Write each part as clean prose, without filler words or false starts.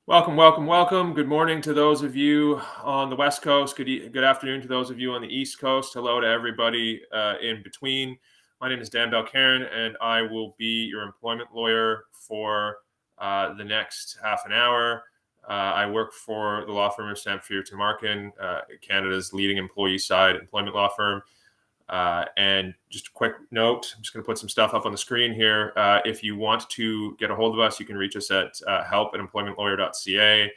Welcome, welcome, welcome. Good morning to those of you on the West Coast. Good afternoon to those of you on the East Coast. Hello to everybody in between. My name is Dan Balkaran, and I will be your employment lawyer for the next half an hour. I work for the law firm of Samfiru, Tumarkin, Canada's leading employee side employment law firm. And just a quick note, I'm just going to put some stuff up on the screen here. If you want to get a hold of us, you can reach us at help@employmentlawyer.ca.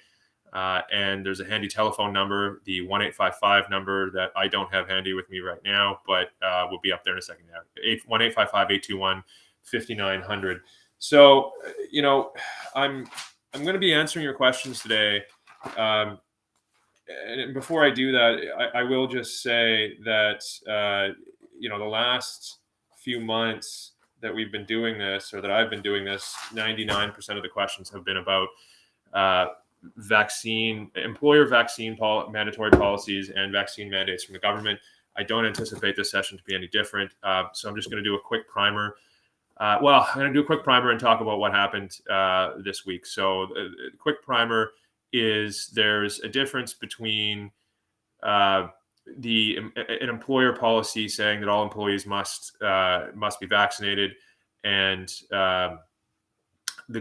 And there's a handy telephone number, the 1-855 number that I don't have handy with me right now, but will be up there in a second. 1-855-821-5900. So, I'm going to be answering your questions today. And before I do that, I will just say that the last few months that we've been doing this, or that I've been doing this, 99% of the questions have been about employer vaccine mandatory policies and vaccine mandates from the government. I don't anticipate this session to be any different. So I'm just going to do a quick primer. I'm going to do a quick primer and talk about what happened this week. So the quick primer is there's a difference between an employer policy saying that all employees must be vaccinated, and the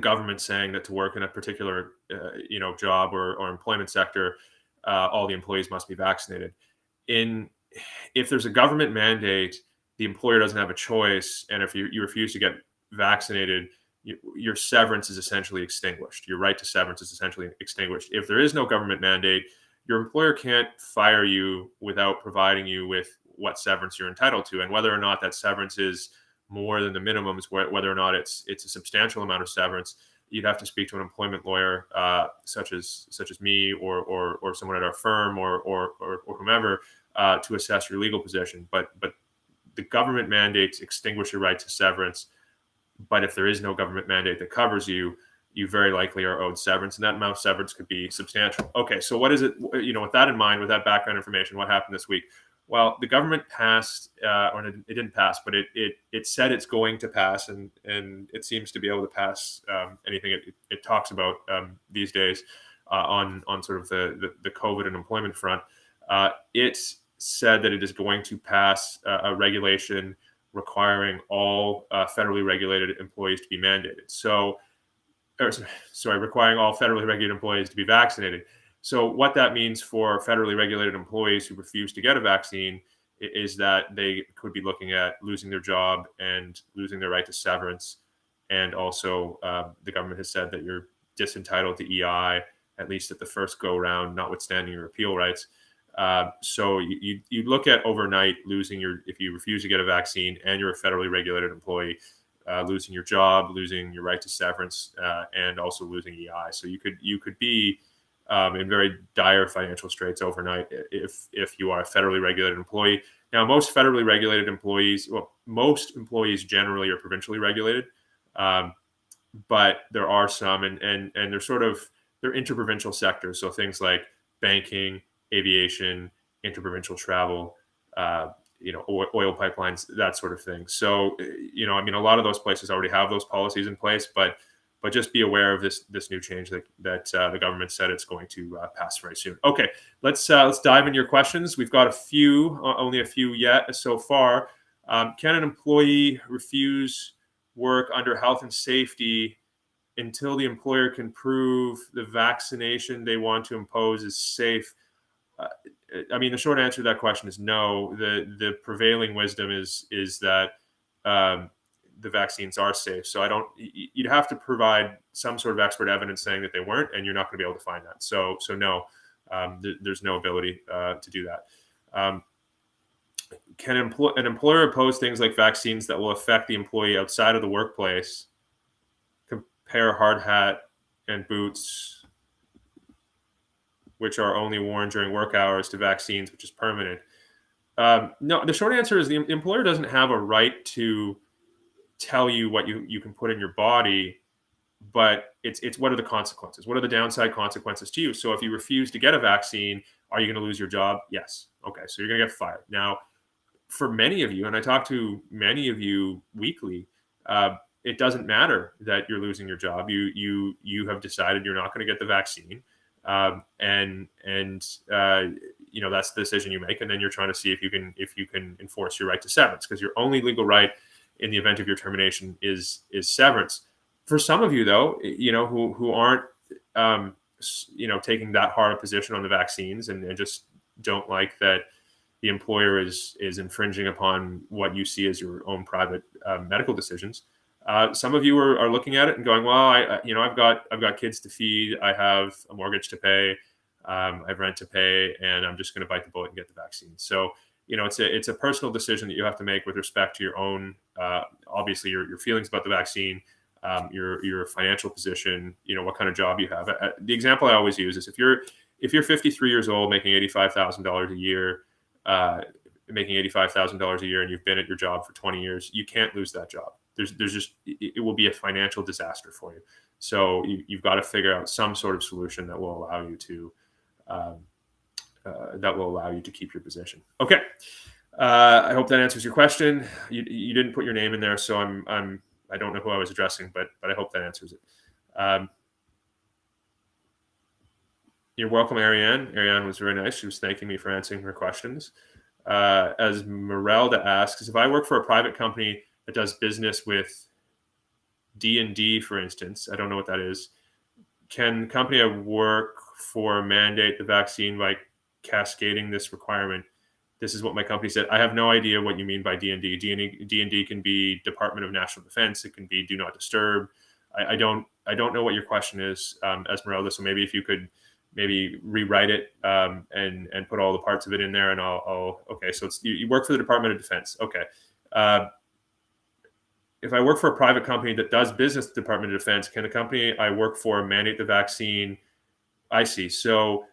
government saying that to work in a particular job or employment sector, all the employees must be vaccinated. If there's a government mandate, the employer doesn't have a choice, and if you refuse to get vaccinated, your severance is essentially extinguished. Your right to severance is essentially extinguished. If there is no government mandate, your employer can't fire you without providing you with what severance you're entitled to, and whether or not that severance is more than the minimums, whether or not it's a substantial amount of severance, you'd have to speak to an employment lawyer, such as me or someone at our firm or whomever, to assess your legal position. But the government mandates extinguish your right to severance. But if there is no government mandate that covers you, you very likely are owed severance, and that amount of severance could be substantial. Okay, so what is it? With that in mind, with that background information, what happened this week? Well, the government passed, or it didn't pass, but it said it's going to pass, and it seems to be able to pass anything it talks about these days on sort of the COVID and employment front. It said that it is going to pass a regulation requiring all federally regulated employees to be mandated. Requiring all federally regulated employees to be vaccinated. So what that means for federally regulated employees who refuse to get a vaccine is that they could be looking at losing their job and losing their right to severance. And also, the government has said that you're disentitled to EI, at least at the first go round, notwithstanding your appeal rights. So you look at overnight losing if you refuse to get a vaccine and you're a federally regulated employee, losing your job, losing your right to severance, and also losing EI. So you could be in very dire financial straits overnight if you are a federally regulated employee. Now, most federally regulated employees, most employees generally are provincially regulated, but there are some, and they're interprovincial sectors. So things like banking, aviation, interprovincial travel, oil pipelines, that sort of thing. So, a lot of those places already have those policies in place, but just be aware of this new change that the government said it's going to pass very soon. Okay, let's dive into your questions. We've got only a few yet so far. Can an employee refuse work under health and safety until the employer can prove the vaccination they want to impose is safe? The short answer to that question is no. The prevailing wisdom is that the vaccines are safe. So you'd have to provide some sort of expert evidence saying that they weren't, and you're not going to be able to find that. So no, there's no ability to do that. Can an employer oppose things like vaccines that will affect the employee outside of the workplace? Compare hard hat and boots, which are only worn during work hours, to vaccines, which is permanent. No, the short answer is the employer doesn't have a right to tell you what you can put in your body, but it's what are the consequences? What are the downside consequences to you? So if you refuse to get a vaccine, are you going to lose your job? Yes. Okay, so you're going to get fired. Now, for many of you, and I talk to many of you weekly, it doesn't matter that you're losing your job. You have decided you're not going to get the vaccine, and that's the decision you make, and then you're trying to see if you can enforce your right to severance, because your only legal right in the event of your termination is severance. For some of you, though, who aren't taking that hard a position on the vaccines, and just don't like that the employer is infringing upon what you see as your own private medical decisions. Some of you are looking at it and going, well, I've got kids to feed, I have a mortgage to pay, I have rent to pay, and I'm just going to bite the bullet and get the vaccine. So, it's a personal decision that you have to make with respect to your own, obviously your feelings about the vaccine, your financial position, what kind of job you have. The example I always use is if you're 53 years old, making $85,000 a year, and you've been at your job for 20 years, you can't lose that job. There's just, it will be a financial disaster for you. So you've got to figure out some sort of solution that will allow you to keep your position. Okay. I hope that answers your question. You didn't put your name in there, so I don't know who I was addressing, but I hope that answers it. You're welcome, Ariane. Ariane was very nice. She was thanking me for answering her questions. As Merelda asks, if I work for a private company that does business with D&D, for instance, I don't know what that is, can the company I work for mandate the vaccine by cascading this requirement? This is what my company said. I have no idea what you mean by D&D. D&D can be Department of National Defense. It can be Do Not Disturb. I don't know what your question is, Esmeralda. So maybe if you could maybe rewrite it and put all the parts of it in there, and I'll okay. So it's you work for the Department of Defense. Okay. If I work for a private company that does business with the Department of Defense, can the company I work for mandate the vaccine? I see. So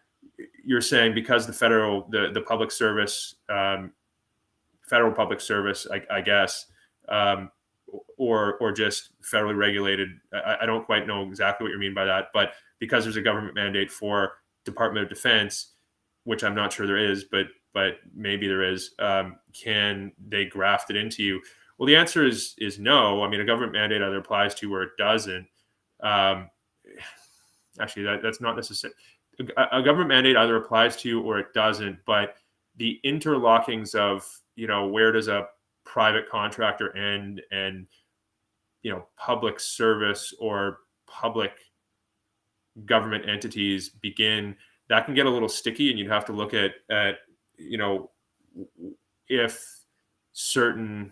you're saying because the public service, federal public service, I guess, or just federally regulated. I don't quite know exactly what you mean by that, but because there's a government mandate for Department of Defense, which I'm not sure there is, but maybe there is, can they graft it into you? Well, the answer is no. I mean, a government mandate either applies to you or it doesn't. Actually, that's not necessary. A government mandate either applies to you or it doesn't, but the interlockings of, where does a private contractor end and, public service or public government entities begin, that can get a little sticky, and you'd have to look at if certain,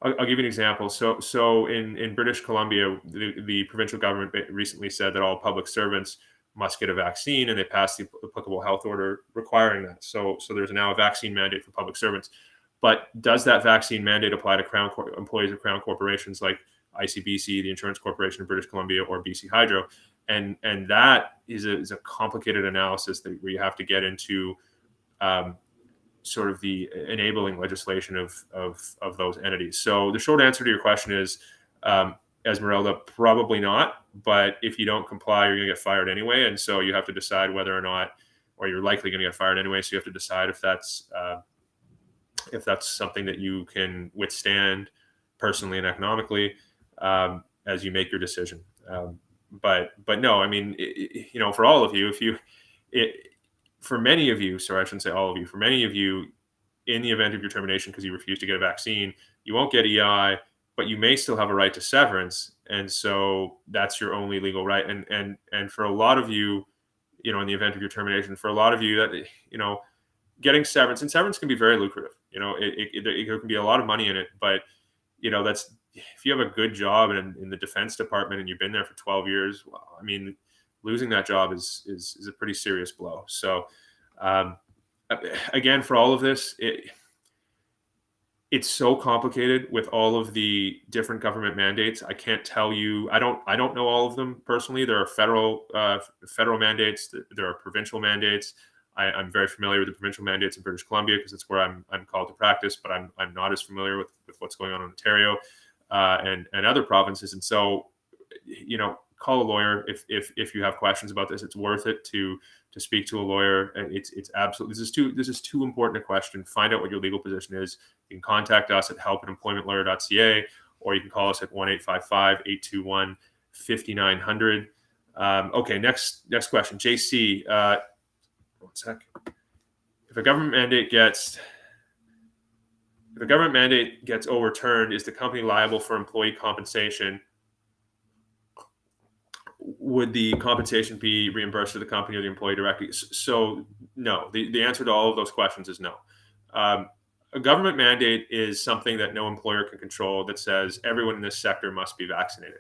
I'll give you an example. So in British Columbia, the provincial government recently said that all public servants must get a vaccine, and they passed the applicable health order requiring that. So there's now a vaccine mandate for public servants. But does that vaccine mandate apply to employees of Crown corporations like ICBC, the Insurance Corporation of British Columbia, or BC Hydro? And that is a complicated analysis where you have to get into sort of the enabling legislation of those entities. So the short answer to your question is, Esmeralda, probably not. But if you don't comply, you're going to get fired anyway. And so you have to decide whether or not, or you're likely going to get fired anyway. So you have to decide if that's something that you can withstand personally and economically as you make your decision. But no, I mean, for all of you, for many of you, sorry, I shouldn't say all of you, for many of you, in the event of your termination because you refuse to get a vaccine, you won't get EI, but you may still have a right to severance. And so that's your only legal right. And for a lot of you, in the event of your termination, for a lot of you that, getting severance, and severance can be very lucrative. It can be a lot of money in it, but that's, if you have a good job in the Defense Department and you've been there for 12 years, well, I mean, losing that job is a pretty serious blow. So again, for all of this, it's so complicated with all of the different government mandates. I can't tell you. I don't know all of them personally. There are federal mandates. There are provincial mandates. I'm very familiar with the provincial mandates in British Columbia because it's where I'm called to practice, but I'm not as familiar with what's going on in Ontario and other provinces. And so, call a lawyer if you have questions about this. It's worth it to speak to a lawyer. It's absolutely, this is too important a question. Find out what your legal position is. You can contact us at help@employmentlawyer.ca, or you can call us at 1-855-821-5900. Okay, next question. JC, one sec. If a government mandate gets overturned, is the company liable for employee compensation? Would the compensation be reimbursed to the company or the employee directly? So no, the answer to all of those questions is no. A government mandate is something that no employer can control, that says everyone in this sector must be vaccinated.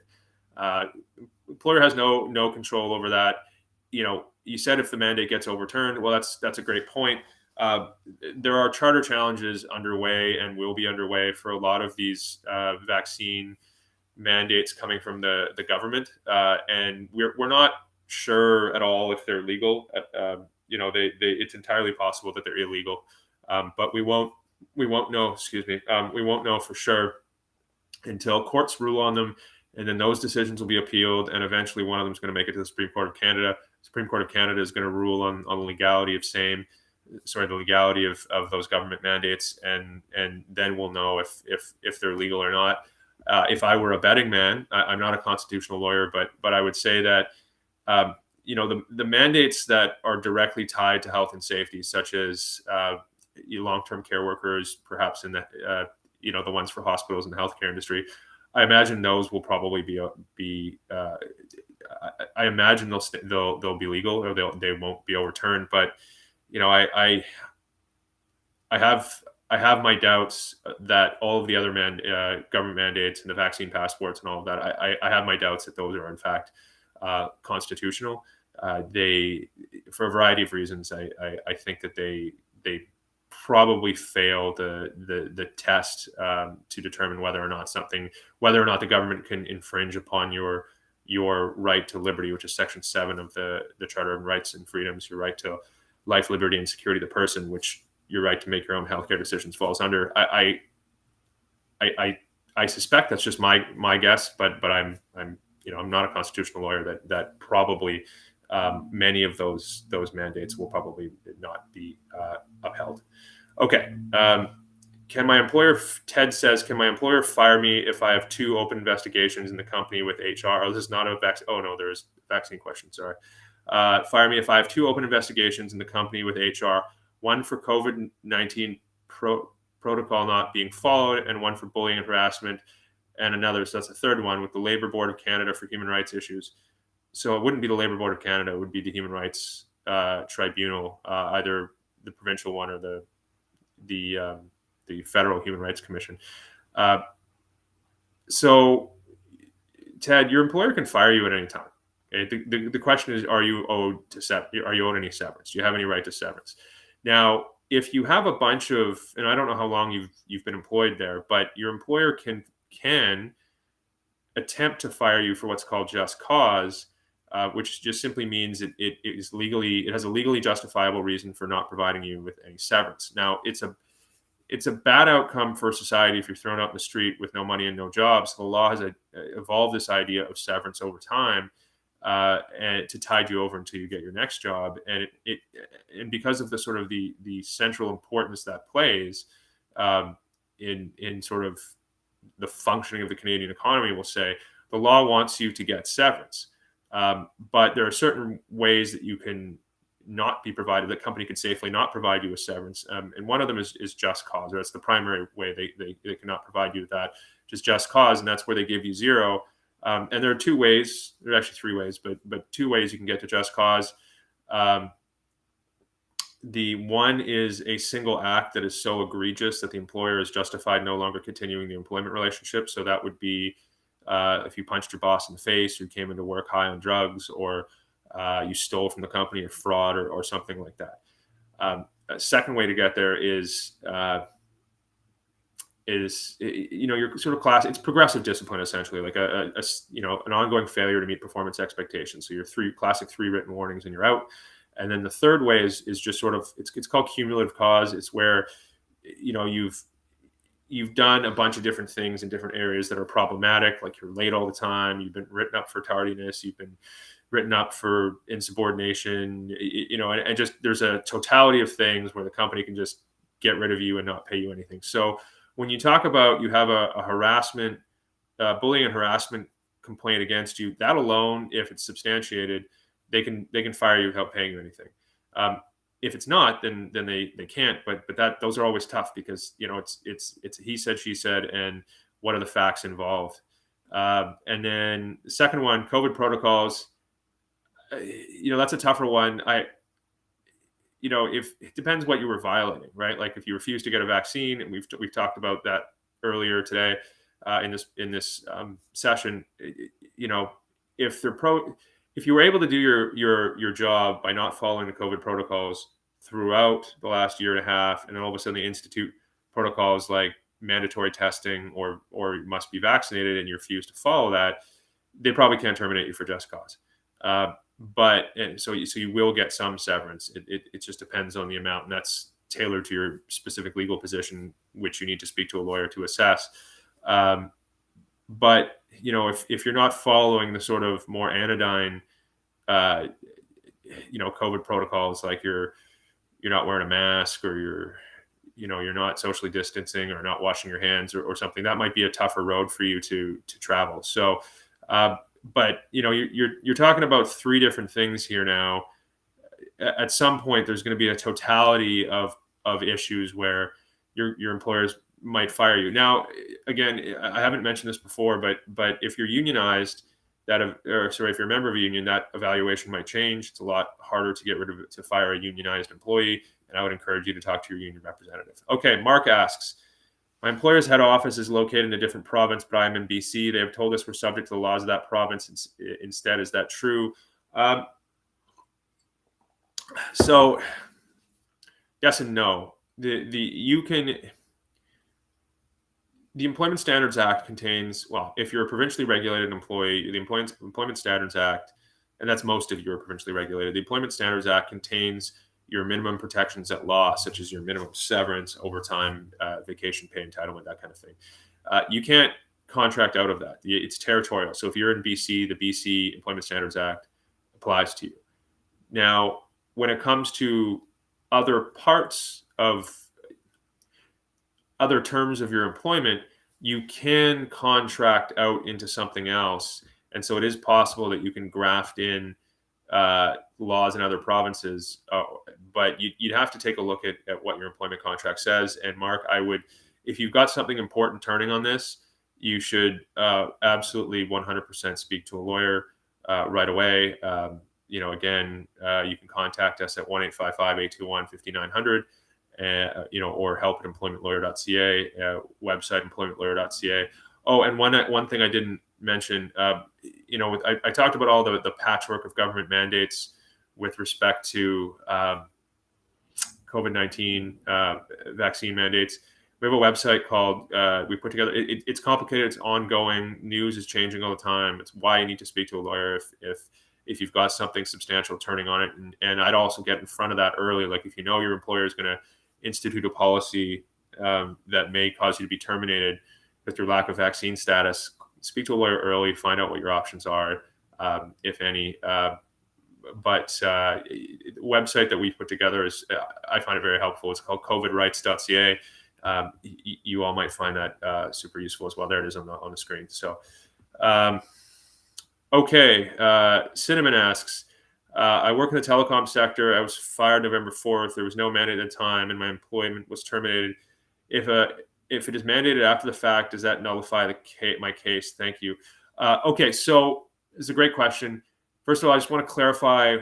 Employer has no control over that. You said if the mandate gets overturned, well, that's a great point. There are charter challenges underway and will be underway for a lot of these vaccine mandates coming from the government, and we're not sure at all if they're legal. It's entirely possible that they're illegal, but we won't know. We won't know for sure until courts rule on them, and then those decisions will be appealed, and eventually one of them is going to make it to the Supreme Court of Canada. The Supreme Court of Canada is going to rule on the legality of the legality of those government mandates, and then we'll know if they're legal or not. If I were a betting man, I'm not a constitutional lawyer, but I would say that the mandates that are directly tied to health and safety, such as long-term care workers, perhaps in the the ones for hospitals and the healthcare industry, I imagine those will probably be. I imagine they'll be legal, or they won't be overturned. But I have my doubts that all of the other government mandates and the vaccine passports and all of that, I have my doubts that those are in fact constitutional. They, for a variety of reasons, I think that they probably fail the test to determine whether or not the government can infringe upon your right to liberty, which is Section 7 of the Charter of Rights and Freedoms, your right to life, liberty, and security of the person, which your right to make your own healthcare decisions falls under. I suspect that's just my guess, but I'm not a constitutional lawyer. That probably many of those mandates will probably not be upheld. Okay. Can my employer, Ted says, can my employer fire me if I have 2 open investigations in the company with HR? Oh, this is not a vaccine. Oh no, there's a vaccine question. Sorry. Fire me if I have 2 open investigations in the company with HR. One for COVID-19 protocol not being followed, and one for bullying and harassment, and another. So that's a third one with the Labor Board of Canada for human rights issues. So it wouldn't be the Labor Board of Canada; it would be the Human Rights Tribunal, either the provincial one or the Federal Human Rights Commission. So, Ted, your employer can fire you at any time. Okay? The question is, are you owed any severance? Do you have any right to severance? Now, if you have a bunch of, and I don't know how long you've been employed there, but your employer can attempt to fire you for what's called just cause, which just simply means it has a legally justifiable reason for not providing you with any severance. Now, it's a bad outcome for society if you're thrown out in the street with no money and no jobs. So the law has evolved this idea of severance over time, and to tide you over until you get your next job. And because of the sort of the central importance that plays in sort of the functioning of the Canadian economy, we'll say the law wants you to get severance. But there are certain ways that you can not be provided, that company can safely not provide you with severance. And one of them is just cause, or that's the primary way they cannot provide you with that, just cause. And that's where they give you 0. And there are 2 ways, there are actually 3 ways, but 2 ways you can get to just cause. The one is a single act that is so egregious that the employer is justified no longer continuing the employment relationship. So that would be if you punched your boss in the face, or you came into work high on drugs, or you stole from the company, or fraud, or something like that. A second way to get there is your sort of class. It's progressive discipline, essentially, like an ongoing failure to meet performance expectations. So your classic 3 written warnings and you're out. And then the third way is just sort of, it's called cumulative cause. It's where you've done a bunch of different things in different areas that are problematic, like you're late all the time, you've been written up for tardiness, you've been written up for insubordination, and just there's a totality of things where the company can just get rid of you and not pay you anything. So when you talk about you have a harassment bullying and harassment complaint against you, that alone, if it's substantiated, they can fire you without paying you anything. If it's not, then they can't. But that those are always tough because it's he said, she said, and what are the facts involved? And then the second one, COVID protocols. That's a tougher one. If it depends what you were violating, right? Like if you refuse to get a vaccine, and we've talked about that earlier today in this session. If you were able to do your job by not following the COVID protocols throughout the last year and a half, and then all of a sudden they institute protocols like mandatory testing or you must be vaccinated, and you refuse to follow that, they probably can't terminate you for just cause. So you will get some severance. It just depends on the amount, and that's tailored to your specific legal position, which you need to speak to a lawyer to assess. But if you're not following the sort of more anodyne, COVID protocols, like you're not wearing a mask, or you're not socially distancing, or not washing your hands, or something, that might be a tougher road for you to travel. So, but you're talking about three different things here now. At some point, there's going to be a totality of issues where your employers might fire you. Now, again, I haven't mentioned this before, but if you're unionized, if you're a member of a union, that evaluation might change. It's a lot harder to get rid of it, to fire a unionized employee, and I would encourage you to talk to your union representative. Okay, Mark asks, my employer's head office is located in a different province, but I'm in BC. They have told us we're subject to the laws of that province instead. Is that true? So, yes and no. The Employment Standards Act contains, well, if you're a provincially regulated employee, the Employment Standards Act, and that's most of you are provincially regulated, the Employment Standards Act contains your minimum protections at law, such as your minimum severance, overtime, vacation pay entitlement, that kind of thing. You can't contract out of that. It's territorial. So if you're in BC, the BC Employment Standards Act applies to you. Now, when it comes to other parts of other terms of your employment, you can contract out into something else. And so it is possible that you can graft in laws in other provinces, but you'd have to take a look at what your employment contract says. And Mark, if you've got something important turning on this, you should absolutely 100% speak to a lawyer right away. Again, you can contact us at 1-855-821-5900. Or help at employmentlawyer.ca, website employmentlawyer.ca. Oh, and one thing I didn't mention, I talked about all the patchwork of government mandates with respect to COVID-19 vaccine mandates. We have a website called, we put together, it's complicated, it's ongoing, news is changing all the time. It's why you need to speak to a lawyer if you've got something substantial turning on it. And I'd also get in front of that early. Like if your employer is going to institute a policy that may cause you to be terminated with your lack of vaccine status, speak to a lawyer early, find out what your options are, if any. But the website that we put together is, I find it very helpful. It's called covidrights.ca. You all might find that super useful as well. There it is on the screen. So, okay. Cinnamon asks, I work in the telecom sector. I was fired November 4th. There was no mandate at the time, and my employment was terminated. If it is mandated after the fact, does that nullify my case? Thank you. Okay, so it's a great question. First of all, I just want to clarify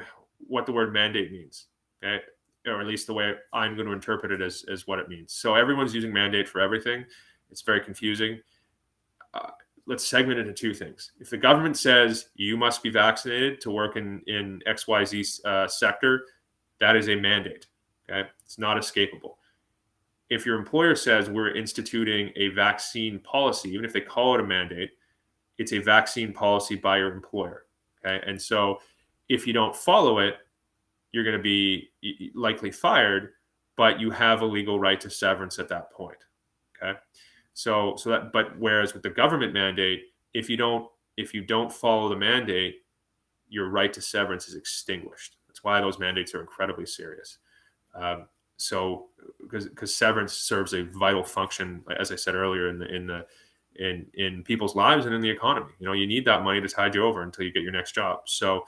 what the word mandate means, okay? Or at least the way I'm going to interpret it as what it means. So everyone's using mandate for everything. It's very confusing. Let's segment it into two things. If the government says you must be vaccinated to work in XYZ sector, that is a mandate. Okay, it's not escapable. If your employer says we're instituting a vaccine policy, even if they call it a mandate, it's a vaccine policy by your employer. Okay, and so if you don't follow it, you're going to be likely fired, but you have a legal right to severance at that point. Okay. But whereas with the government mandate, if you don't follow the mandate, your right to severance is extinguished. That's why those mandates are incredibly serious. Because severance serves a vital function, as I said earlier, in in people's lives and in the economy. You need that money to tide you over until you get your next job. So,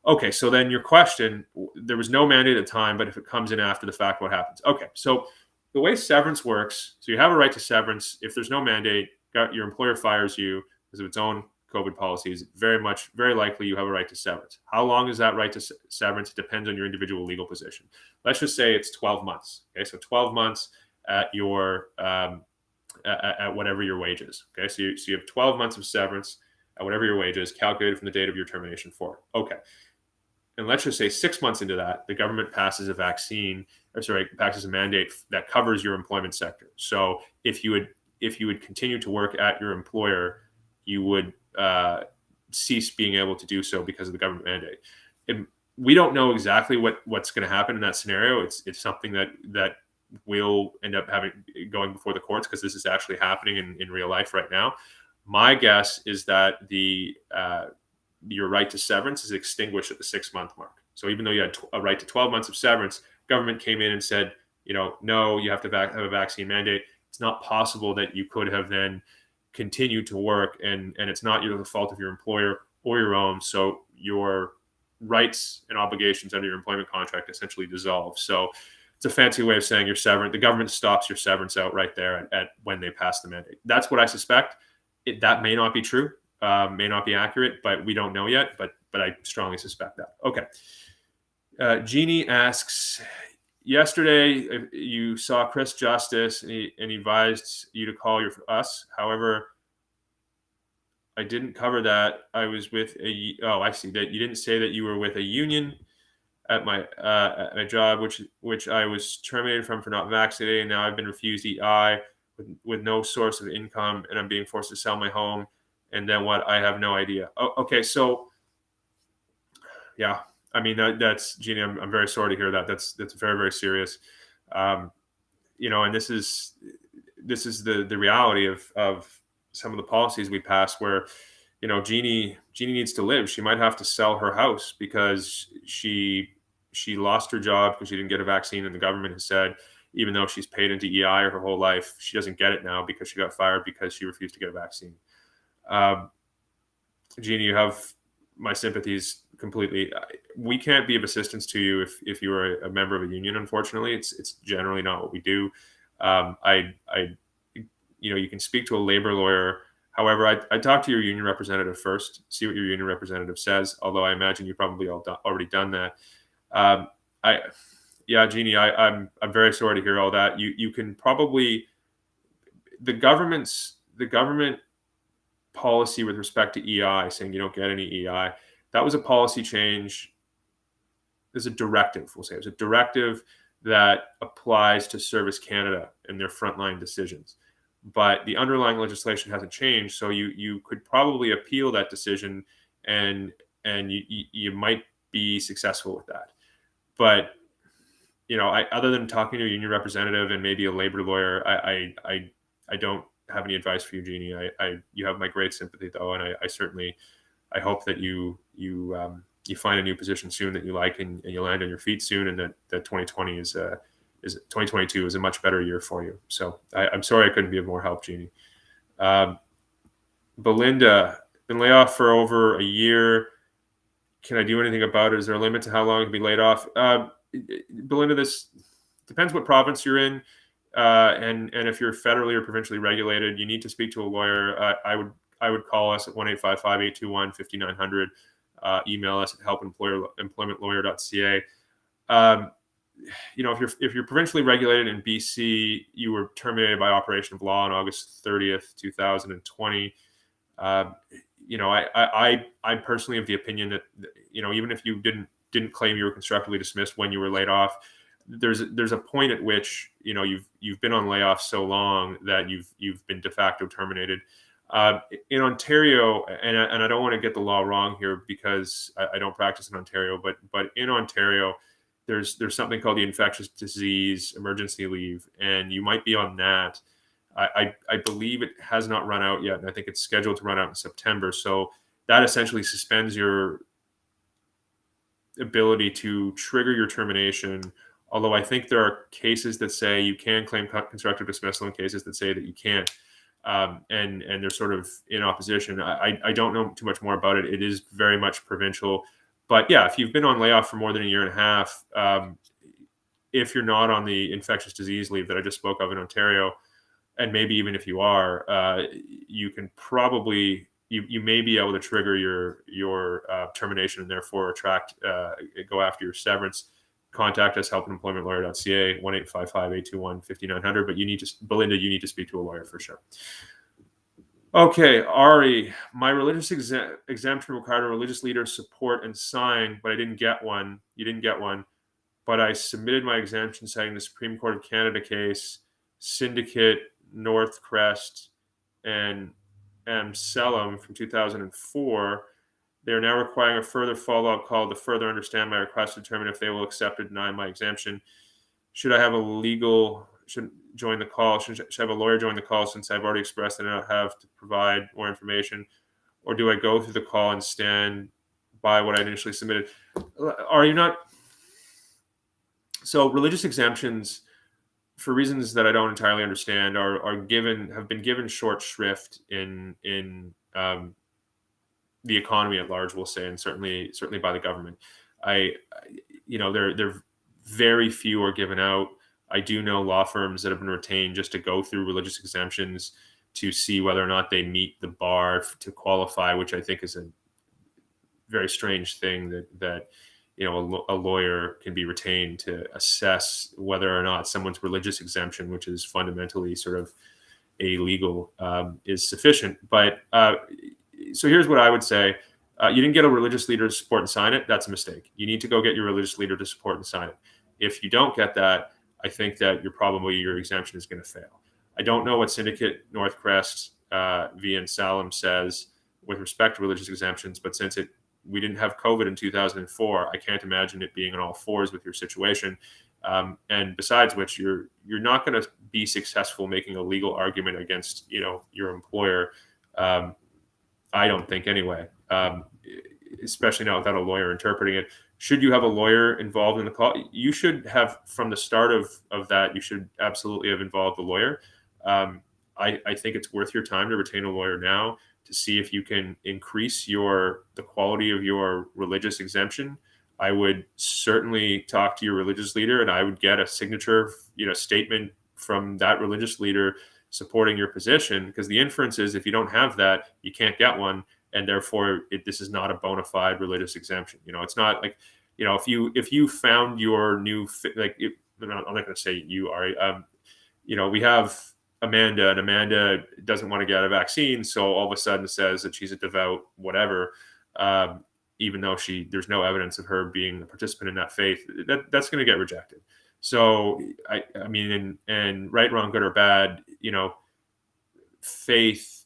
okay, so then your question, there was no mandate at the time, but if it comes in after the fact, what happens? Okay, so the way severance works, so you have a right to severance. If there's no mandate, your employer fires you because of its own COVID policies, very likely you have a right to severance. How long is that right to severance? It depends on your individual legal position. Let's just say it's 12 months. Okay, so 12 months at your at whatever your wage is. Okay, so you have 12 months of severance at whatever your wage is, calculated from the date of your termination forward. Okay, and let's just say 6 months into that, the government passes a passes a mandate that covers your employment sector. So if you would continue to work at your employer, you would cease being able to do so because of the government mandate. And we don't know exactly what's going to happen in that scenario. It's something that will end up going before the courts because this is actually happening in real life right now. My guess is that your right to severance is extinguished at the 6-month mark. So even though you had a right to 12 months of severance, government came in and said, no, you have to have a vaccine mandate. It's not possible that you could have then continued to work, and it's not the fault of your employer or your own. So your rights and obligations under your employment contract essentially dissolve. So it's a fancy way of saying you're severance. The government stops your severance out right there at when they pass the mandate. That's what I suspect. That may not be true, may not be accurate, but we don't know yet. But I strongly suspect that. Okay. Jeannie asks, yesterday you saw Chris Justice and he advised you to call us. However, I didn't cover that. I was with I see that you didn't say that you were with a union at my job, which I was terminated from for not vaccinating. Now I've been refused EI with no source of income, and I'm being forced to sell my home. And then what? I have no idea. Oh, okay, so yeah, I mean that's Jeannie. I'm very sorry to hear that. That's very, very serious. And this is the reality of some of the policies we pass, where Jeannie needs to live. She might have to sell her house because she lost her job because she didn't get a vaccine, and the government has said, even though she's paid into EI her whole life, she doesn't get it now because she got fired because she refused to get a vaccine. Jeannie, you have my sympathies completely. We can't be of assistance to you if you are a member of a union. Unfortunately, it's generally not what we do. You can speak to a labor lawyer. However, I'd talk to your union representative first, see what your union representative says, although I imagine you've probably already done that. Jeannie, I'm very sorry to hear all that. You can probably, the government policy with respect to EI, saying you don't get any EI, that was a policy change. There's a directive, we'll say. It's a directive that applies to Service Canada and their frontline decisions. But the underlying legislation hasn't changed, so you could probably appeal that decision, and you might be successful with that. But other than talking to a union representative and maybe a labor lawyer, I don't have any advice for you, Jeannie. You have my great sympathy though, and I hope that you find a new position soon that you like, and you land on your feet soon, and that 2022 is a much better year for you. So I'm sorry I couldn't be of more help, Jeannie. Belinda, been laid off for over a year. Can I do anything about it? Is there a limit to how long I can be laid off? Belinda, this depends what province you're in, and if you're federally or provincially regulated, you need to speak to a lawyer. I would call us at 1-855-821-5900. Email us at helpemploymentlawyer.ca. If you're provincially regulated in BC, you were terminated by operation of law on August 30th, 2020. I'm personally of the opinion that even if you didn't claim you were constructively dismissed when you were laid off, there's a point at which you've been on layoff so long that you've been de facto terminated. In Ontario, and I don't want to get the law wrong here because I don't practice in Ontario, but in Ontario, there's something called the infectious disease emergency leave, and you might be on that. I believe it has not run out yet, and I think it's scheduled to run out in September. So that essentially suspends your ability to trigger your termination. Although I think there are cases that say you can claim constructive dismissal and cases that say that you can't. and they're sort of in opposition. I don't know too much more about it. It is very much provincial, but yeah, if you've been on layoff for more than a year and a half, if you're not on the infectious disease leave that I just spoke of in Ontario, and maybe even if you are, you can probably you may be able to trigger your termination and therefore go after your severance. Contact us, helpandemploymentlawyer.ca, 1-855-821-5900. But you need to, Belinda, you need to speak to a lawyer for sure. Okay, Ari, my religious exemption required a religious leader support and sign, but I didn't get one. You didn't get one, but I submitted my exemption citing the Supreme Court of Canada case, Syndicate, Northcrest, and Selim from 2004. They are now requiring a further follow-up call to further understand my request to determine if they will accept or deny my exemption. Should I have should join the call? Should I have a lawyer join the call since I've already expressed that I don't have to provide more information? Or do I go through the call and stand by what I initially submitted? Are you not? So religious exemptions, for reasons that I don't entirely understand, have been given short shrift in the economy at large, we'll say, and certainly by the government. They're very few are given out. I do know law firms that have been retained just to go through religious exemptions to see whether or not they meet the bar to qualify, which I think is a very strange thing that a lawyer can be retained to assess whether or not someone's religious exemption, which is fundamentally sort of illegal, is sufficient. But so here's what I would say. You didn't get a religious leader to support and sign it. That's a mistake. You need to go get your religious leader to support and sign it. If you don't get that, I think that your exemption is going to fail. I don't know what Syndicate, Northcrest, V and Salem says with respect to religious exemptions, but since we didn't have COVID in 2004, I can't imagine it being on all fours with your situation. And besides which, you're not going to be successful making a legal argument against your employer. I don't think anyway, especially not without a lawyer interpreting it. Should you have a lawyer involved in the call? You should have, from the start of that, you should absolutely have involved the lawyer. I think it's worth your time to retain a lawyer now to see if you can increase the quality of your religious exemption. I would certainly talk to your religious leader, and I would get a signature, statement from that religious leader supporting your position, because the inference is if you don't have that, you can't get one, and therefore this is not a bona fide religious exemption. It's not like, if you found your new, I'm not going to say you are, we have Amanda, and Amanda doesn't want to get a vaccine, so all of a sudden says that she's a devout whatever, even though there's no evidence of her being a participant in that faith. That's going to get rejected. So I mean, and right, wrong, good or bad, faith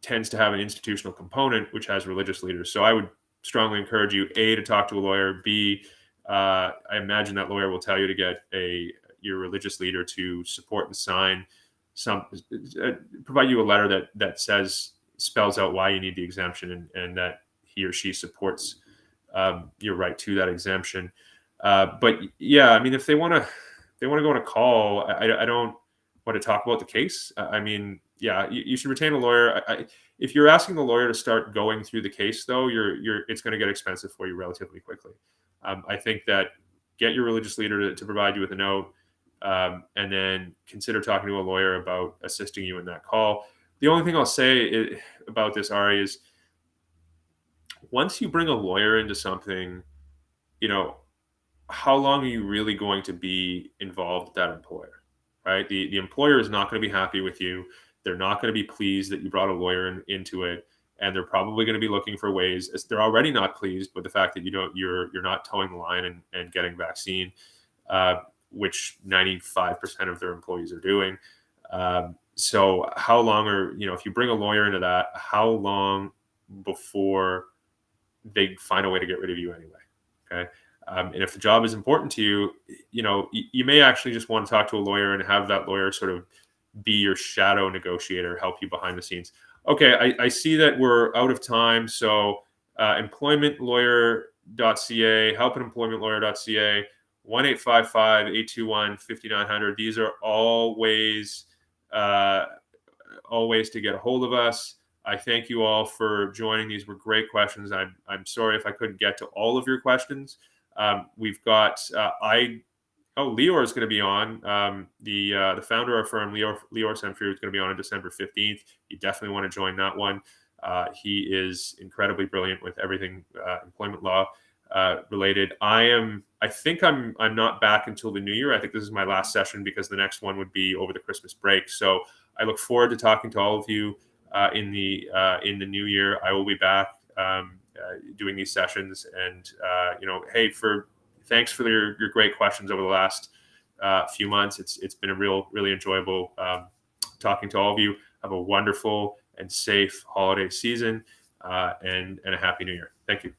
tends to have an institutional component which has religious leaders. So I would strongly encourage you, A, to talk to a lawyer, B, I imagine that lawyer will tell you to get your religious leader to support and sign provide you a letter that spells out why you need the exemption, and that he or she supports your right to that exemption. But yeah, I mean, if they want to go on a call, I don't want to talk about the case. I mean, yeah, you should retain a lawyer. If you're asking the lawyer to start going through the case, though, it's going to get expensive for you relatively quickly. I think that get your religious leader to provide you with a note, and then consider talking to a lawyer about assisting you in that call. The only thing I'll say about this, Ari, is once you bring a lawyer into something, how long are you really going to be involved with that employer, right? The employer is not going to be happy with you. They're not going to be pleased that you brought a lawyer into it, and they're probably going to be looking for ways. They're already not pleased with the fact that you're not towing the line and getting vaccine, which 95% of their employees are doing. So how long if you bring a lawyer into that, how long before they find a way to get rid of you anyway? Okay. And if the job is important to you, you may actually just want to talk to a lawyer and have that lawyer sort of be your shadow negotiator, help you behind the scenes. Okay, I see that we're out of time. So employmentlawyer.ca, helpandemploymentlawyer.ca, 1-855-821-5900. These are all ways all ways to get a hold of us. I thank you all for joining. These were great questions. I'm sorry if I couldn't get to all of your questions. We've got Lior is going to be on. The founder of our firm, Lior Samfiru, is going to be on December 15th. You definitely want to join that one. He is incredibly brilliant with everything employment law related. I think I'm not back until the new year. I think this is my last session because the next one would be over the Christmas break. So I look forward to talking to all of you in the new year. I will be back doing these sessions, and thanks for your great questions over the last few months. It's been a really enjoyable talking to all of you. Have a wonderful and safe holiday season, and a happy new year. Thank you.